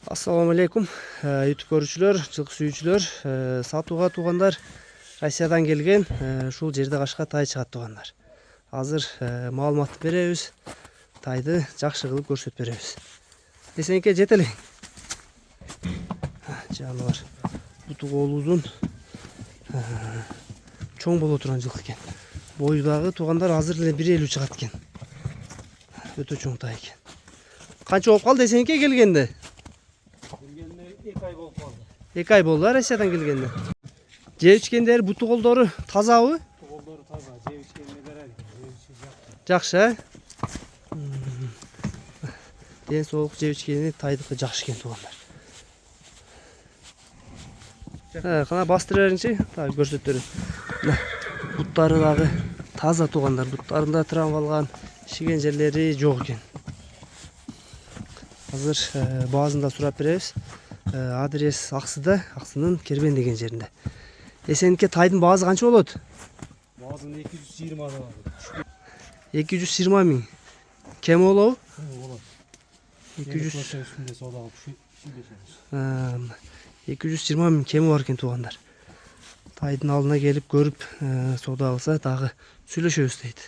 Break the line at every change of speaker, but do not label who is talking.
Assalamu alaikum. YouTube көрүүчүлөр, жылкы сүйүүчүлөр, сатууга туугандар, Россиядан келген, ушул жерде кашка тай чыгат туугандар. Азыр маалымат беребиз. Тайды жакшы кылып көрсөтүп беребиз. Эсенке жет элең. Жаныбар буту колу узун, чоң боло турган жылкы экен. Бою дагы туугандар азыр эле 1,50 чыгат экен. Өтө чоң тай экен. Канча болуп калды Эсенке келгенде? 2 ай болду Россиядан келгенде. Жеп ичкендер буту колдору тазабы?
Колдору таза, жеп ичкенге берет.
Жакшы, ден соолук жеп ичкени тайдыкы жакшы экен туугандар. Кана бастыра бериңчи, так көрсөтүп берем. Буттары дагы таза туугандар, буттарында тырам калган, ишиген жерлери жок экен. Азыр баазында сурап беребиз. Адрес Аксыда, Аксынын Кербен деген жеринде. Эсенке тайдын баазы канча болот?
Баазын 220 да бар.
220 миң. Кем болобу?
Болот.
200
үстүндө соода кылып
ушул 220 миң кеми бар экен туугандар. Тайдын алдына келип көрүп соода кылса дагы сүйлөшөбүз дейт.